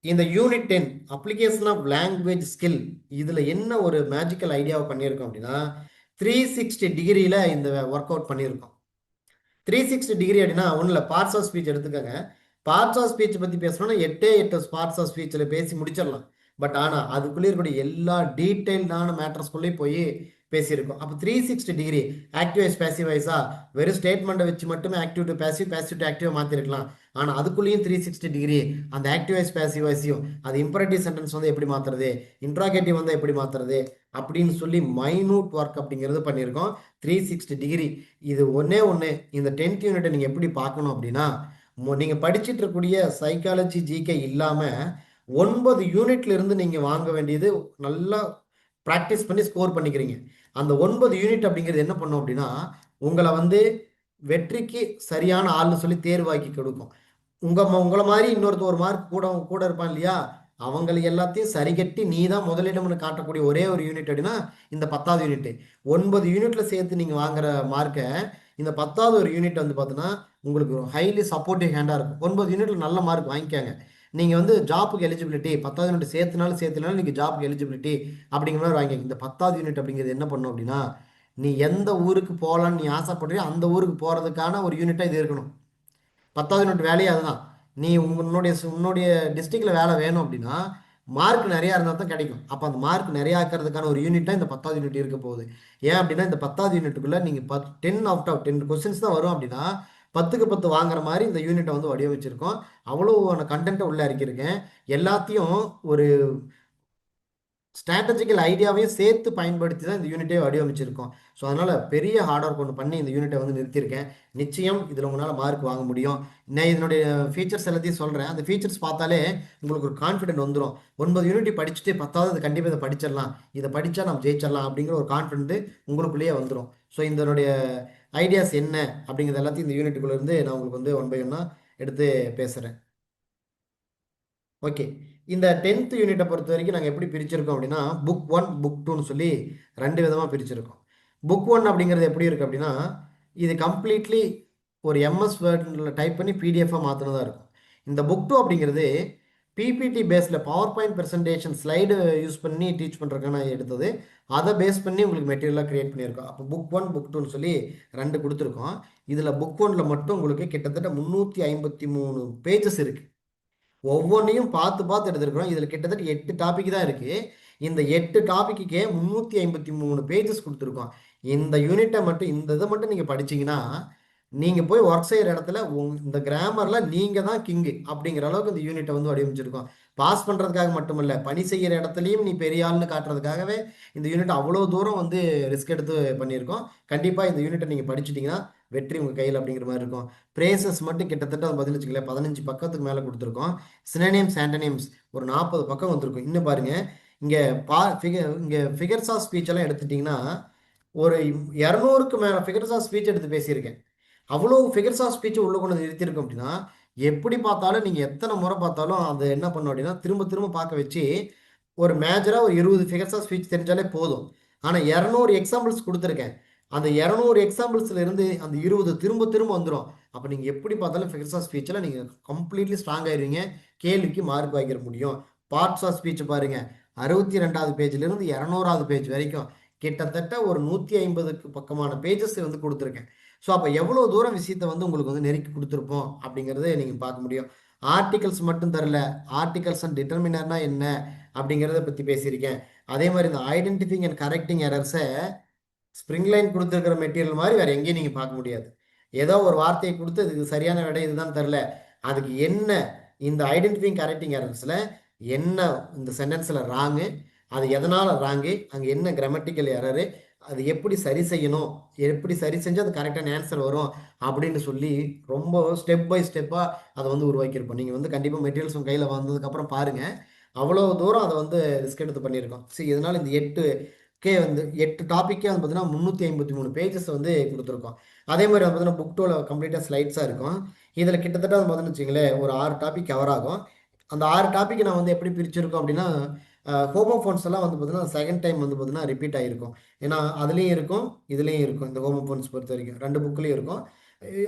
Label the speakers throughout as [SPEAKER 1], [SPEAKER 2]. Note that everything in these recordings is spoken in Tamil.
[SPEAKER 1] இந்த unit 10 application of language skill இதில் என்ன ஒரு மேஜிக்கல் ஐடியாவை பண்ணியிருக்கோம் அப்படின்னா 360 டிகிரியில் இந்த ஒர்க் அவுட் பண்ணியிருக்கோம். 360 டிகிரி அப்படின்னா ஒன்றும் இல்லை, பார்ட்ஸ் ஆஃப் ஸ்பீச் எடுத்துக்கோங்க. பார்ட்ஸ் ஆஃப் ஸ்பீச் பற்றி பேசணும்னா 8 பார்ட்ஸ் ஆஃப் ஸ்பீச்சில் பேசி முடிச்சிடலாம். பட் ஆனால் அதுக்குள்ளே இருக்கக்கூடிய எல்லா டீட்டெயில்டான மேட்டர்ஸ்குள்ளேயும் போய் பேசியிருக்கோம். அப்போ 360 டிகிரி ஆக்டிவ் வைஸ் பேசிவ் வைஸா வெறும் ஸ்டேட்மெண்ட்டை வச்சு மட்டுமே active to passive, passive to ஆக்டிவாக மாற்றிருக்கலாம். ஆனால் அதுக்குள்ளேயும் 360 டிகிரி அந்த ஆக்டிவ் வைஸ் பேசிவ் வைஸையும் அது இம்பரேட்டிவ் சென்டென்ஸ் வந்து எப்படி மாற்றுறது, இன்ட்ராகேட்டிவ் வந்து எப்படி மாற்றுறது அப்படின்னு சொல்லி மைனூட் ஒர்க் அப்படிங்கிறது பண்ணியிருக்கோம். 360 டிகிரி இது ஒன்றே ஒன்று. இந்த 10th யூனிட்டை நீங்கள் எப்படி பார்க்கணும் அப்படின்னா, நீங்கள் படிச்சுட்டு இருக்கக்கூடிய சைக்காலஜி ஜிகே இல்லாமல் 9 யூனிட்ல இருந்து நீங்கள் வாங்க வேண்டியது நல்லா ப்ராக்டிஸ் பண்ணி ஸ்கோர் பண்ணிக்கிறீங்க. அந்த 9 யூனிட் அப்படிங்கிறது என்ன பண்ணும் அப்படின்னா உங்களை வந்து வெற்றிக்கு சரியான ஆள்னு சொல்லி தேர்வாக்கி கொடுக்கும். உங்களை மாதிரி இன்னொருத்தர் ஒரு மார்க் கூட கூட இருப்பான் இல்லையா, அவங்களை எல்லாத்தையும் சரிகட்டி நீ தான் முதலிடம்னு காட்டக்கூடிய ஒரே ஒரு யூனிட் அப்படின்னா இந்த 10வது யூனிட். 9 யூனிட்ல சேர்த்து நீங்கள் வாங்குற மார்க்கை இந்த 10வது ஒரு யூனிட் வந்து பார்த்தீங்கன்னா உங்களுக்கு ஹைலி சப்போர்ட்டிவ் ஹேண்டாக இருக்கும். 9 யூனிட்ல நல்ல மார்க் வாங்கிக்காங்க. நீங்கள் வந்து ஜாப்புக்கு எலிஜிபிலிட்டி 10வது யூனிட் சேர்த்துனாலும் நீங்கள் ஜாப்புக்கு எலிஜிபிலிட்டி அப்படிங்கிற மாதிரி வாங்கிக்க. இந்த 10வது யூனிட் அப்படிங்கிறது என்ன பண்ணும் அப்படின்னா, நீ எந்த ஊருக்கு போகலான்னு நீ ஆசைப்படுறியோ அந்த ஊருக்கு போகிறதுக்கான ஒரு யூனிட்டாக இது இருக்கணும். 10வது யூனிட் வேலையே அதுதான். நீ உன்னுடைய டிஸ்ட்ரிக்டில் வேலை வேணும் அப்படின்னா மார்க் நிறையா இருந்தால் தான் கிடைக்கும். அப்போ அந்த மார்க் நிறையா இருக்கிறதுக்கான ஒரு யூனிட்டாக இந்த 10வது யூனிட் இருக்க போகுது. ஏன் அப்படின்னா இந்த 10வது யூனிட்டுக்குள்ளே நீங்கள் 10 அவுட் ஆஃப் 10 கொஸ்டின்ஸ் தான் வரும். அப்படின்னா 10க்கு 10 வாங்குற மாதிரி இந்த யூனிட்டை வந்து வடிவமைச்சிருக்கோம். அவ்வளோவான கண்டென்ட்டை உள்ளே இறக்கியிருக்கேன். எல்லாத்தையும் ஒரு ஸ்ட்ராட்டஜிக்கல் ஐடியாவையும் சேர்த்து பயன்படுத்தி தான் இந்த யூனிட்டே வடிவமைச்சிருக்கோம். ஸோ அதனால் பெரிய ஹார்ட் ஒர்க் ஒன்று பண்ணி இந்த யூனிட்டை வந்து நிறுத்தியிருக்கேன். நிச்சயம் இதில் உங்களால் மார்க் வாங்க முடியும். நான் இதனுடைய ஃபீச்சர்ஸ் எல்லாத்தையும் சொல்கிறேன். அந்த ஃபீச்சர்ஸ் பார்த்தாலே உங்களுக்கு ஒரு கான்ஃபிடென்ட் வந்துடும். 9 யூனிட் படிச்சுட்டு 10வது கண்டிப்பாக இதை படிச்சிடலாம், இதை படித்தா நம்ம ஜெயிச்சிடலாம் அப்படிங்கிற ஒரு கான்ஃபிடென்ட் உங்களுக்குள்ளேயே வந்துடும். ஸோ இதனுடைய ஐடியாஸ் என்ன அப்படிங்கிறது எல்லாத்தையும் இந்த யூனிட்டுக்குள்ளே இருந்து நான் உங்களுக்கு வந்து 1 by 1 எடுத்து பேசுகிறேன். ஓகே, இந்த 10th யூனிட்டை பொறுத்த வரைக்கும் நாங்கள் எப்படி பிரிச்சிருக்கோம் அப்படின்னா புக் 1 புக் 2ன்னு சொல்லி 2 விதமாக பிரிச்சிருக்கோம். புக் 1 அப்படிங்கிறது எப்படி இருக்குது அப்படின்னா இது கம்ப்ளீட்லி ஒரு எம்எஸ் வேர்டில் டைப் பண்ணி பிடிஎஃபாக மாற்றினதாக இருக்கும். இந்த புக் 2 அப்படிங்கிறது பிபிடி பேஸில் power point presentation slide use பண்ணி டீச் பண்ணுறதுக்கான எடுத்தது. அதை பேஸ் பண்ணி உங்களுக்கு மெட்டீரியலாக க்ரியேட் பண்ணியிருக்கோம். அப்போ புக் 1 புக் 2ன்னு சொல்லி 2 கொடுத்துருக்கோம். இதில் புக் 1ல் மட்டும் உங்களுக்கு கிட்டத்தட்ட 353 பேஜஸ் இருக்குது. ஒவ்வொன்றையும் பார்த்து பார்த்து எடுத்துருக்குறோம். இதில் கிட்டத்தட்ட 8 டாபிக் தான் இருக்குது. இந்த 8 டாப்பிக்கே 353 பேஜஸ் கொடுத்துருக்கோம். இந்த யூனிட்டை மட்டும் இந்த இதை மட்டும் நீங்கள் படிச்சீங்கன்னா நீங்கள் போய் ஒர்க் செய்கிற இடத்துல இந்த கிராமரில் நீங்கள் தான் கிங்கு அப்படிங்கிற அளவுக்கு இந்த யூனிட்டை வந்து வடிவமைச்சிருக்கோம். பாஸ் பண்ணுறதுக்காக மட்டுமல்ல, பணி செய்கிற இடத்துலையும் நீ பெரிய ஆள்னு காட்டுறதுக்காகவே இந்த யூனிட் அவ்வளோ தூரம் வந்து ரிஸ்க் எடுத்து பண்ணியிருக்கோம். கண்டிப்பாக இந்த யூனிட்டை நீங்கள் படிச்சிட்டிங்கன்னா வெற்றி உங்கள் கையில் அப்படிங்கிற மாதிரி இருக்கும். பிரேசஸ் மட்டும் கிட்டத்தட்ட பதினஞ்சுக்கல 15 பக்கத்துக்கு மேலே கொடுத்துருக்கோம். சினோனிம்ஸ் ஆண்டோனிம்ஸ் ஒரு 40 பக்கம் வந்திருக்கும். இன்னும் பாருங்கள், இங்கே இங்கே ஃபிகர்ஸ் ஆஃப் ஸ்பீச் எல்லாம் எடுத்துட்டிங்கன்னா ஒரு 200க்கு மேலே ஃபிகர்ஸ் ஆஃப் ஸ்பீச் எடுத்து பேசியிருக்கேன். அவ்வளோ ஃபிகர்ஸ் ஆஃப் ஸ்பீச் உள்ள கொண்டு நிறுத்தியிருக்கோம். அப்படின்னா எப்படி பார்த்தாலும் நீங்கள் எத்தனை முறை பார்த்தாலும் அது என்ன பண்ணும் அப்படின்னா திரும்ப திரும்ப பார்க்க வச்சு ஒரு மேஜராக ஒரு 20 ஃபிகர்ஸ் ஆஃப் ஸ்பீச் தெரிஞ்சாலே போதும். ஆனால் 200 எக்ஸாம்பிள்ஸ் கொடுத்துருக்கேன். அந்த 200 எக்ஸாம்பிள்ஸ்ல இருந்து அந்த 20 திரும்ப திரும்ப வந்துடும். அப்போ நீங்கள் எப்படி பார்த்தாலும் ஃபிகர்ஸ் ஆஃப் ஸ்பீச்சில் நீங்கள் கம்ப்ளீட்லி ஸ்ட்ராங் ஆயிடுவீங்க. கேள்விக்கு மார்க் வாங்கிட முடியும். பார்ட்ஸ் ஆஃப் ஸ்பீச் பாருங்கள், 62வது பேஜ்லேருந்து 200வது பேஜ் வரைக்கும் கிட்டத்தட்ட ஒரு 150க்கு பக்கமான பேஜஸ் வந்து கொடுத்துருக்கேன். ஸோ அப்போ எவ்வளோ தூரம் விஷயத்தை வந்து உங்களுக்கு வந்து நெருக்கி கொடுத்துருப்போம் அப்படிங்கிறத நீங்கள் பார்க்க முடியும். ஆர்டிகல்ஸ் மட்டும் தரல, ஆர்டிகல்ஸ் அண்ட் டிட்டர்மினர்னா என்ன அப்படிங்கிறத பற்றி பேசியிருக்கேன். அதே மாதிரி இந்த ஐடென்டிஃபைங் அண்ட் கரெக்டிங் எரர்ஸை ஸ்ப்ரிங் லைன் கொடுத்துருக்கிற மெட்டீரியல் மாதிரி வேறு எங்கேயும் நீங்கள் பார்க்க முடியாது. ஏதோ ஒரு வார்த்தையை கொடுத்து இதுக்கு சரியான விடை இதுதான் தரல, அதுக்கு என்ன இந்த ஐடென்டிஃபைங் கரெக்டிங் எரர்ஸில் என்ன இந்த சென்டென்ஸில் ராங்கு, அது எதனால் ராங்கு, அங்கே என்ன கிராமட்டிக்கல் எரரு, அது எப்படி சரி செய்யணும், எப்படி சரி செஞ்சு அது கரெக்டான ஆன்சர் வரும் அப்படின்னு சொல்லி ரொம்ப ஸ்டெப் பை ஸ்டெப்பாக அதை வந்து உருவாக்கியிருப்போம். நீங்கள் வந்து கண்டிப்பாக மெட்டீரியல்ஸ் உங்கள் கையில் வந்ததுக்கப்புறம் பாருங்கள், அவ்வளோ தூரம் அதை வந்து ரிஸ்க் எடுத்து பண்ணியிருக்கோம். சரி, இதனால் இந்த 8 டாப்பிக்கே வந்து பார்த்தீங்கன்னா 353 பேஜஸ் வந்து கொடுத்துருக்கோம். அதே மாதிரி வந்து பார்த்தீங்கன்னா புக் 2ல கம்ப்ளீட்டாக ஸ்லைட்ஸாக இருக்கும். இதில் கிட்டத்தட்ட வந்து பார்த்தீங்கன்னு வச்சுங்களேன் ஒரு 6 டாபிக் கவர் ஆகும். அந்த 6 டாபிக் நான் வந்து எப்படி பிரிச்சிருக்கோம் அப்படின்னா ஹோமோஃபோன்ஸ் எல்லாம் வந்து பார்த்தீங்கன்னா செகண்ட் டைம் வந்து பார்த்தீங்கன்னா ரிப்பீட் ஆகிருக்கும். ஏன்னா அதுலேயும் இருக்கும் இதுலேயும் இருக்கும். இந்த ஹோமோஃபோன்ஸ் பொறுத்த வரைக்கும் 2 புக்லேயும் இருக்கும்.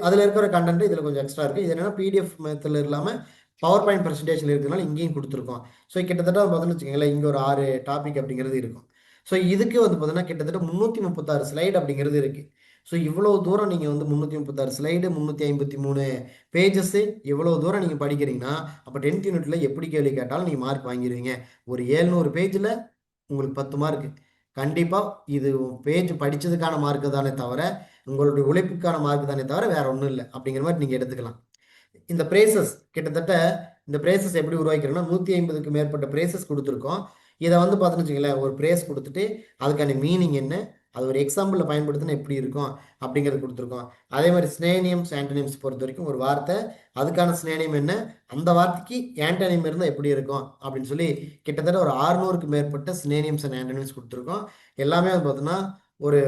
[SPEAKER 1] அதில் இருக்கிற கண்டென்ட் இதில் கொஞ்சம் எக்ஸ்ட்ரா இருக்குது. இது என்னென்னா பிடிஎஃப் மெத்தடில் இல்லாமல் பவர் பாயிண்ட் ப்ரெசன்டேஷன் இருக்கிறதுனால இங்கேயும் கொடுத்துருக்கோம். ஸோ கிட்டத்தட்ட பார்த்தோன்னு வச்சுக்கோங்களேன், இங்கே ஒரு 6 டாபிக் அப்படிங்கிறது இருக்கும். ஸோ இதுக்கு வந்து பார்த்தீங்கன்னா கிட்டத்தட்ட 336 ஸ்லைடு அப்படிங்கிறது இருக்குது. ஸோ இவ்வளோ தூரம் நீங்கள் வந்து 336 ஸ்லைடு 353 பேஜஸ்ஸு இவ்வளோ தூரம் நீங்கள் படிக்கிறீங்கன்னா அப்போ 10th யூனிட்ல எப்படி கேள்வி கேட்டாலும் நீங்கள் மார்க் வாங்கிடுவீங்க. ஒரு 700 பேஜில் உங்களுக்கு 10 மார்க்கு. கண்டிப்பாக இது பேஜ் படித்ததுக்கான மார்க்கு தானே தவிர உங்களுடைய உழைப்புக்கான மார்க்கு தானே தவிர வேற ஒன்றும் இல்லை அப்படிங்கிற மாதிரி நீங்கள் எடுத்துக்கலாம். இந்த பிரேசஸ் கிட்டத்தட்ட இந்த பிரேசஸ் எப்படி உருவாக்கிறோம்னா 150க்கு மேற்பட்ட பிரேசஸ் கொடுத்துருக்கோம். இதை வந்து பார்த்தோன்னு வச்சுங்களேன், ஒரு பிரேஸ் கொடுத்துட்டு அதுக்கான மீனிங் என்ன, அது ஒரு எக்ஸாம்பிளில் பயன்படுத்தினா எப்படி இருக்கும் அப்படிங்கிறது கொடுத்துருக்கோம். அதே மாதிரி ஸ்னேனியம்ஸ் ஆண்டனியம்ஸ் பொறுத்த வரைக்கும் ஒரு வார்த்தை, அதுக்கான ஸ்னேனியம் என்ன, அந்த வார்த்தைக்கு ஆண்டனியம் இருந்தால் எப்படி இருக்கும் அப்படின்னு சொல்லி கிட்டத்தட்ட ஒரு 600க்கு மேற்பட்ட ஸ்னேனியம்ஸ் அண்ட் ஆண்டனியம்ஸ் கொடுத்துருக்கோம். எல்லாமே வந்து பார்த்தோன்னா ஒரு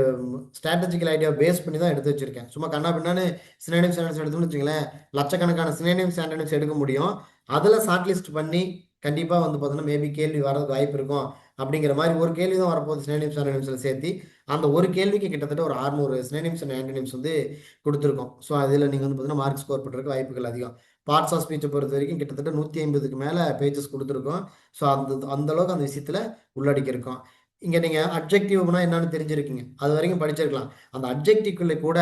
[SPEAKER 1] ஸ்ட்ராட்டஜிக்கல் ஐடியா பேஸ் பண்ணி தான் எடுத்து வச்சிருக்கேன். சும்மா கண்ணா பின்னான்னு சினோனிம்ஸ் ஆண்டனிம்ஸ் எடுத்தோம்னு வச்சுங்களேன், லட்சக்கணக்கான சினோனிம்ஸ் ஆண்டனிம்ஸ் எடுக்க முடியும். அதில் ஷார்ட் லிஸ்ட் பண்ணி கண்டிப்பாக வந்து பார்த்தோன்னா மேபி கேள்வி வரதுக்கு வாய்ப்பு இருக்கும். அப்படிங்கிற மாதிரி ஒரு கேள்வி தான் வரப்போகுது சினோனிம்ஸ் ஆண்டனிம்ஸில் சேர்த்து. அந்த ஒரு கேள்விக்கு கிட்டத்தட்ட ஒரு 600 சினோனிம்ஸ் அண்ட் ஆண்டனிம்ஸ் வந்து கொடுத்துருக்கோம். ஸோ அதில் நீங்கள் வந்து பார்த்தீங்கன்னா மார்க் ஸ்கோர் பண்ணுறதுக்கு வாய்ப்புகள் அதிகம். பார்ட்ஸ் ஆஃப் ஸ்பீச்சை பொறுத்த வரைக்கும் கிட்டத்தட்ட 150க்கு மேலே பேஜஸ் கொடுத்துருக்கோம். ஸோ அந்த அளவுக்கு அந்த விஷயத்தில் உள்ளடக்கியிருக்கோம். இங்கே நீங்கள் அப்ஜெக்டிவ்னா என்னன்னு தெரிஞ்சிருக்கீங்க, அது வரைக்கும் படிச்சிருக்கலாம். அந்த அப்ஜெக்டிவ்குள்ளே கூட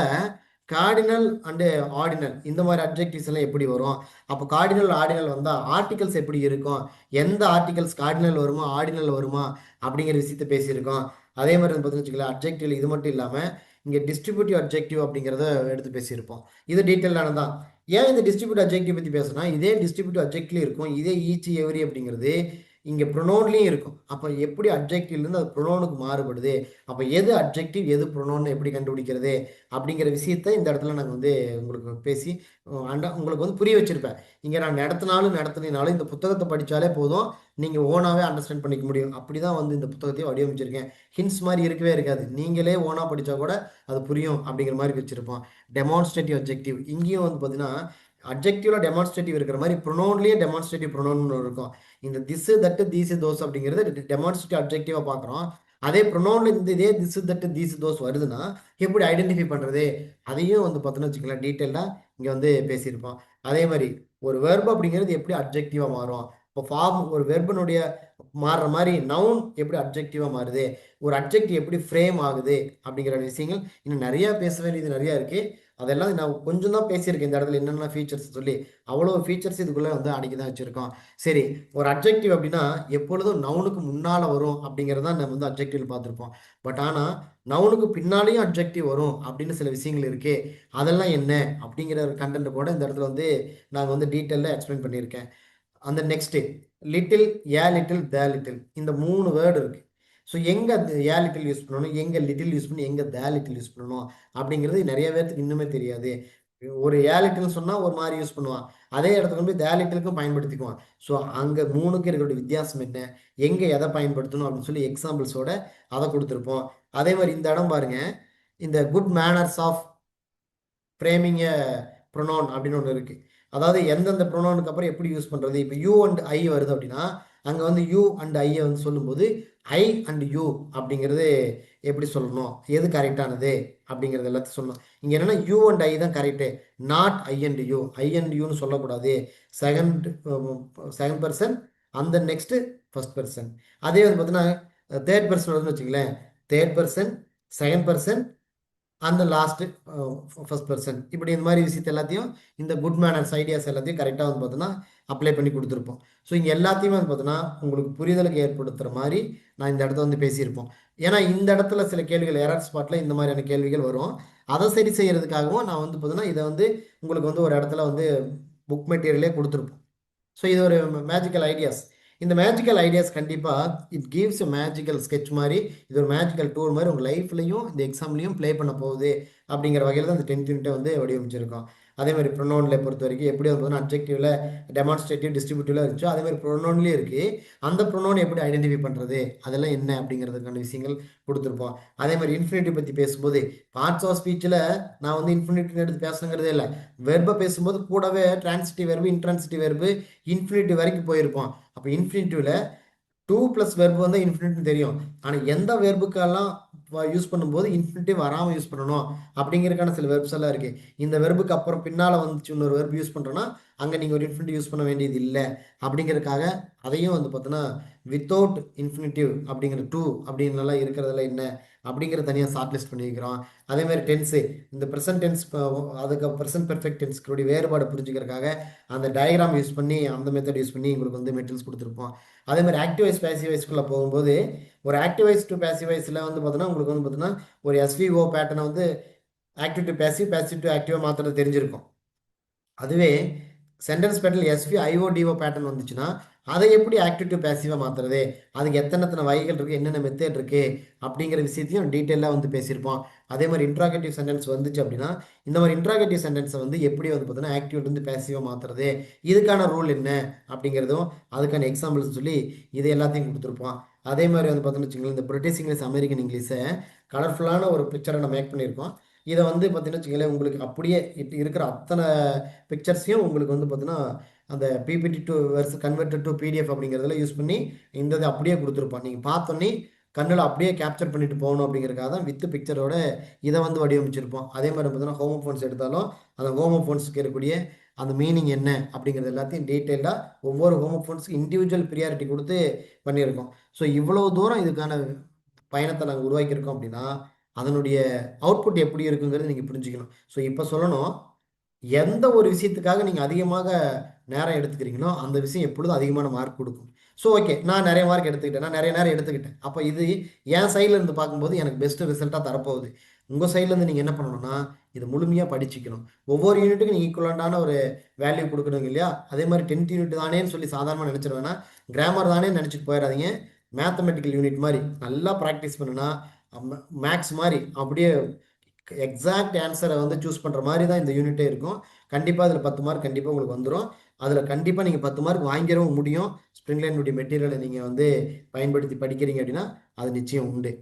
[SPEAKER 1] கார்டினல் அண்டு ஆர்டினல் இந்த மாதிரி அப்ஜெக்டிவ்ஸ் எல்லாம் எப்படி வரும், அப்போ கார்டினல் ஆர்டினல் வந்தால் ஆர்டிகல்ஸ் எப்படி இருக்கும், எந்த ஆர்டிகல்ஸ் கார்டினல் வருமா ஆர்டினல் வருமா அப்படிங்கிற விஷயத்தை பேசியிருக்கோம். அதே மாதிரி வந்து பார்த்தீங்கன்னு வச்சுக்கலாம், அப்ஜெக்டிவ் இது மட்டும் இல்லாமல் இங்கே டிஸ்ட்ரிபியூட்டிவ் அப்ஜெக்டிவ் அப்படிங்கிறத எடுத்து பேசியிருப்போம். இது டீட்டெயிலானது தான். ஏன் இந்த டிஸ்ட்ரிபியூட்டிவ் அப்ஜெக்டிவ் பற்றி பேசுனா, இதே டிஸ்ட்ரிபியூட்டிவ் அப்ஜெக்ட்லேயும் இருக்கும், இதே ஈச் எவரி அப்படிங்கிறது இங்கே ப்ரொனோன்லேயும் இருக்கும். அப்போ எப்படி அப்ஜெக்டிவ்லேருந்து அது ப்ரொனோனுக்கு மாறுபடுது, அப்போ எது அப்ஜெக்டிவ் எது ப்ரொனோன்னு எப்படி கண்டுபிடிக்கிறது அப்படிங்கிற விஷயத்தை இந்த இடத்துல நாங்கள் வந்து உங்களுக்கு பேசி உங்களுக்கு வந்து புரிய வச்சுருப்பேன். இங்கே நான் நடத்தினாலும் இந்த புத்தகத்தை படித்தாலே போதும், நீங்கள் ஓனாகவே அண்டர்ஸ்டாண்ட் பண்ணிக்க முடியும். அப்படி தான் வந்து இந்த புத்தகத்தையும் வடிவமைச்சிருக்கேன். ஹின்ஸ் மாதிரி இருக்கவே இருக்காது, நீங்களே ஓனாக படித்தா கூட அது புரியும் அப்படிங்கிற மாதிரி வச்சுருப்போம். டெமான்ஸ்ட்ரேட்டிவ் அப்ஜெக்டிவ் இங்கேயும் வந்து பார்த்தீங்கன்னா அப்ஜெக்டிவ்ல டெமான்ஸ்ட்ரேட்டிவ் இருக்கிற மாதிரி ப்ரொனோன்லேயே டெமான்ஸ்ட்ரேட்டிவ் ப்ரொனோன்னு இருக்கும். இந்த திஸ் தட்டு தீஸ் தோஸ் அப்படிங்கிறது டெமான்ஸ்ட்ரேட்டிவ் அப்ஜெக்டிவாக பார்க்குறோம். அதே ப்ரொனோன்ல இந்த இதே திஸ் தட்டு தீஸ் தோஸ் வருதுன்னா எப்படி ஐடென்டிஃபை பண்ணுறது, அதையும் வந்து பார்த்தோன்னு வச்சுக்கலாம் டீட்டெயிலாக இங்கே வந்து பேசியிருப்போம். அதே மாதிரி ஒரு வெர்ப் அப்படிங்கிறது எப்படி அப்ஜெக்டிவாக மாறும், இப்போ ஃபார்ம் ஒரு வெர்பனுடைய மாறுற மாதிரி நவுன் எப்படி அப்ஜெக்டிவாக மாறுது, ஒரு அப்ஜெக்டிவ் எப்படி ஃப்ரேம் ஆகுது அப்படிங்கிற விஷயங்கள் இன்னும் நிறையா பேச வேண்டியது நிறையா இருக்குது. அதெல்லாம் நான் கொஞ்சம் தான் பேசியிருக்கேன் இந்த இடத்துல என்னென்ன ஃபீச்சர்ஸ் சொல்லி. அவ்வளோ ஃபீச்சர்ஸ் இதுக்குள்ளே வந்து அடக்கி தான் வச்சுருக்கோம். சரி, ஒரு அப்ஜெக்டிவ் அப்படின்னா எப்பொழுதும் நவுனுக்கு முன்னால் வரும் அப்படிங்கிறத நம்ம வந்து அப்ஜெக்டிவ் பார்த்துருப்போம். பட் ஆனால் நவுனுக்கு பின்னாலேயும் அப்ஜெக்டிவ் வரும் அப்படின்னு சில விஷயங்கள் இருக்குது. அதெல்லாம் என்ன அப்படிங்கிற ஒரு கண்டென்ட் கூட இந்த இடத்துல வந்து நாங்கள் வந்து டீட்டெயிலாக எக்ஸ்பிளைன் பண்ணியிருக்கேன். அந்த next little, a little, the little இந்த 3 வேர்டு இருக்குது. ஸோ எங்கே ஏ லிட்டில் யூஸ் பண்ணணும், எங்கே லிட்டில் யூஸ் பண்ணி எங்கே த லிட்டில் யூஸ் பண்ணணும் அப்படிங்கிறது நிறைய பேர்த்துக்கு இன்னுமே தெரியாது. ஒரு ஏ லிட்டில்னு சொன்னால் ஒரு மாதிரி யூஸ் பண்ணுவான், அதே இடத்துல போய் த லிட்டிலுக்கும் பயன்படுத்திக்குவான். ஸோ அங்கே 3க்கு இருக்கக்கூடிய வித்தியாசம் என்ன, எங்கே எதை பயன்படுத்தணும் அப்படின்னு சொல்லி எக்ஸாம்பிள்ஸோட அதை கொடுத்துருப்போம். அதே மாதிரி இந்த இடம் பாருங்க, இந்த good manners of framing a pronoun அப்படின்னு ஒன்று இருக்குது. அதாவது எந்தெந்த ப்ரொனவுனுக்கு அப்புறம் எப்படி யூஸ் பண்ணுறது. இப்போ யூ அண்ட் ஐ வருது அப்படின்னா அங்கே வந்து யூ அண்ட் ஐயை வந்து சொல்லும்போது ஐ அண்ட் யூ அப்படிங்கிறது எப்படி சொல்லணும், எது கரெக்டானது அப்படிங்கிறது எல்லாத்தையும் சொல்லணும். இங்கே என்னென்னா யூ அண்ட் ஐ தான் correct, not I and you. I and யூன்னு சொல்லக்கூடாது. செகண்ட் செகண்ட் பர்சன் அந்த நெக்ஸ்ட்டு ஃபர்ஸ்ட் பர்சன். அதே வந்து பார்த்தீங்கன்னா தேர்ட் பர்சன் வருதுன்னு வச்சுங்களேன், தேர்ட் பர்சன், செகண்ட் பர்சன் அந்த லாஸ்ட்டு ஃபர்ஸ்ட் பர்சன், இப்படி இந்த மாதிரி விஷயத்தை எல்லாத்தையும் இந்த குட் மேனர்ஸ் ஐடியாஸ் எல்லாத்தையும் கரெக்டாக வந்து பார்த்தோன்னா அப்ளை பண்ணி கொடுத்துருப்போம். ஸோ இங்கே எல்லாத்தையுமே வந்து பார்த்தோன்னா உங்களுக்கு புரிதலுக்கு ஏற்படுத்துகிற மாதிரி நான் இந்த இடத்த வந்து பேசியிருப்போம். ஏன்னா இந்த இடத்துல சில கேள்விகள் எரர் ஸ்பாட்டில் இந்த மாதிரியான கேள்விகள் வரும். அதை சரி செய்கிறதுக்காகவும் நான் வந்து பார்த்தோன்னா இதை வந்து உங்களுக்கு வந்து ஒரு இடத்துல வந்து புக் மெட்டீரியலே கொடுத்துருப்போம். ஸோ இது ஒரு மேஜிக்கல் ஐடியாஸ். இந்த மேஜிக்கல் ஐடியாஸ் கண்டிப்பாக it gives a magical sketch மாதிரி, இது ஒரு மேஜிக்கல் டூர் மாதிரி உங்கள் லைஃப்லையும் இந்த எக்ஸாம்லையும் ப்ளே பண்ண போகுது அப்படிங்கிற வகையில் தான் இந்த 10th யூனிட்டை வந்து வடிவமைச்சிருக்கோம். அதே மாதிரி ப்ரொனோனில் பொறுத்த வரைக்கும் எப்படி வந்து அப்ஜெக்டிவில் டெமான்ஸ்ட்ரேட்டிவ் டிஸ்ட்ரிபியூட்டிவ்ல இருந்துச்சோ அதே மாதிரி ப்ரொனோன்லேயும் இருக்குது. அந்த ப்ரொனோன் எப்படி ஐடென்டிஃபை பண்ணுறது, அதெல்லாம் என்ன அப்படிங்கிறதுக்கான விஷயங்கள் கொடுத்துருப்போம். அதே மாதிரி இன்ஃபினிட்டிவ் பற்றி பேசும்போது பார்ட்ஸ் ஆஃப் ஸ்பீச்சில் நான் வந்து இன்ஃபினிட்டிவ் எடுத்து பேசுங்கிறதே இல்லை. வெர்பை பேசும்போது கூடவே transitive verb, intransitive verb, infinitive வரைக்கும் போயிருப்போம். அப்போ இன்ஃபினிட்டிவ்ல 2 + வெர்பு வந்து இன்ஃபினிட்னு தெரியும். ஆனால் எந்த வெர்புக்கெல்லாம் யூஸ் பண்ணும்போது இன்ஃபினிட்டிவ் வராமல் யூஸ் பண்ணணும் அப்படிங்கிறதுக்கான சில வெர்ப்ஸ் எல்லாம் இருக்குது. இந்த வெர்புக்கு அப்புறம் பின்னால் வந்துச்சு இன்னொரு வெர்ப் யூஸ் பண்ணுறோன்னா அங்கே நீங்கள் ஒரு இன்ஃபினிட்டிவ் யூஸ் பண்ண வேண்டியது இல்லை அப்படிங்கிறதுக்காக அதையும் வந்து பார்த்தோன்னா வித்தவுட் இன்ஃபினிட்டிவ் அப்படிங்கிற டூ அப்படின்னுலாம் இருக்கிறதுல என்ன அப்படிங்கிறத தனியாக ஷார்ட் லிஸ்ட் பண்ணி வைக்கிறோம். அதே மாதிரி டென்ஸு இந்த ப்ரெசன்ட் டென்ஸ் அதுக்கு ப்ரெசன்ட் பெர்ஃபெக்ட் டென்ஸ்களுடைய வேறுபாடு புரிஞ்சுக்கிறதுக்காக அந்த டயக்ராம் யூஸ் பண்ணி அந்த மெத்தட் யூஸ் பண்ணி உங்களுக்கு வந்து மெட்டீரியல்ஸ் கொடுத்துருப்போம். அதே மாதிரி ஆக்டிவ் வைஸ் பேசிவ் வைஸ்க்குள்ளே போகும்போது ஒரு ஆக்டிவ் வைஸ் டு பேசிவ் வைஸில் வந்து பார்த்தோன்னா உங்களுக்கு வந்து பார்த்தோன்னா ஒரு எஸ்விஓ பேட்டர்னை வந்து active to passive, passive to ஆக்டிவாக மாற்றுறது தெரிஞ்சிருக்கும். அதுவே sentence pattern SV IO DO pattern வந்துச்சுன்னா அதை எப்படி ஆக்டிவ் டு பேசிவாக மாற்றுறது, அதுக்கு எத்தனை வகைகள் இருக்குது, என்னென்ன மெத்தட் இருக்குது அப்படிங்கிற விஷயத்தையும் டீட்டெயிலாக வந்து பேசியிருப்போம். அதே மாதிரி இன்ட்ராகேட்டிவ் சென்டென்ஸ் வந்துச்சு அப்படின்னா இந்த மாதிரி இன்ட்ராகேட்டிவ் சென்டென்ஸை வந்து எப்படி வந்து பார்த்தீங்கன்னா ஆக்டிவ் வந்து பேசிவாக மாற்றுறது, இதுக்கான ரூல் என்ன அப்படிங்கிறதும் அதுக்கான எக்ஸாம்பிள்ஸ் சொல்லி இது எல்லாத்தையும் கொடுத்துருப்போம். அதே மாதிரி வந்து பார்த்தோன்னு வச்சுக்கோங்களேன், இந்த பிரிட்டிஷ் இங்கிலீஷ் அமெரிக்கன் இங்கிலீஷை கலர்ஃபுல்லான ஒரு பிக்சரை நம்ம மேக் பண்ணியிருக்கோம். இதை வந்து பார்த்தீங்கன்னா வச்சுக்கோங்களேன் உங்களுக்கு அப்படியே இருக்கிற அத்தனை பிக்சர்ஸையும் உங்களுக்கு வந்து பார்த்தீங்கன்னா அந்த பிபிடி டு வெர்ஸ் கன்வெர்டட் டு பிடிஎஃப் அப்படிங்கிறதுல யூஸ் பண்ணி இந்த இதை அப்படியே கொடுத்துருப்பான். நீங்கள் பார்த்தோன்னே கண்ணில் அப்படியே கேப்சர் பண்ணிட்டு போகணும் அப்படிங்கிறதுக்காக தான் வித் பிக்சரோட இதை வந்து வடிவமைச்சிருப்போம். அதே மாதிரி பார்த்தீங்கன்னா ஹோமோ ஃபோன்ஸ் எடுத்தாலும் அந்த ஹோமோ ஃபோன்ஸுக்கு இருக்கக்கூடிய அந்த மீனிங் என்ன அப்படிங்கிறது எல்லாத்தையும் டீட்டெயிலாக ஒவ்வொரு ஹோமோ ஃபோன்ஸுக்கு இண்டிவிஜுவல் ப்ரியாரிட்டி கொடுத்து பண்ணியிருக்கோம். ஸோ இவ்வளோ தூரம் இதுக்கான பயணத்தை நாங்கள் உருவாக்கியிருக்கோம் அப்படின்னா அதனுடைய அவுட்புட் எப்படி இருக்குங்கிறது நீங்கள் புரிஞ்சுக்கணும். ஸோ இப்போ சொல்லணும், எந்த ஒரு விஷயத்துக்காக நீங்கள் அதிகமாக நேரம் எடுத்துக்கிறீங்களோ அந்த விஷயம் எப்பொழுதும் அதிகமான மார்க் கொடுக்கும். ஸோ ஓகே, நான் நிறைய மார்க் எடுத்துக்கிட்டேன், நான் நிறைய நேரம் எடுத்துக்கிட்டேன், அப்போ இது என் சைடில் இருந்து பார்க்கும்போது எனக்கு பெஸ்ட்டு ரிசல்ட்டாக தரப்போகுது. உங்கள் சைட்லேருந்து நீங்கள் என்ன பண்ணணும்னா இது முழுமையாக படிச்சுக்கணும். ஒவ்வொரு யூனிட்டுக்கும் நீங்கள் ஈக்குவலண்டான ஒரு வேல்யூ கொடுக்கணுங்க இல்லையா? அதே மாதிரி 10th யூனிட் தானேன்னு சொல்லி சாதாரணமாக நினச்சிட வேணாம். கிராமர் தானே நினச்சிட்டு போயிடாதீங்க. மேத்தமெட்டிக்கல் யூனிட் மாதிரி நல்லா ப்ராக்டிஸ் பண்ணுனா மேக்ஸ் மாதிரி அப்படியே எக்ஸாக்ட் ஆன்சரை வந்து சூஸ் பண்ணுற மாதிரி தான் இந்த யூனிட்டே இருக்கும். கண்டிப்பாக அதில் 10 மார்க் கண்டிப்பாக உங்களுக்கு வந்துடும். அதில் கண்டிப்பாக நீங்கள் 10 மார்க் வாங்கிடவும் முடியும். ஸ்ப்ரிங் லைனுடைய மெட்டீரியலை நீங்கள் வந்து பயன்படுத்தி படிக்கிறீங்க அப்படின்னா அது நிச்சயம் உண்டு.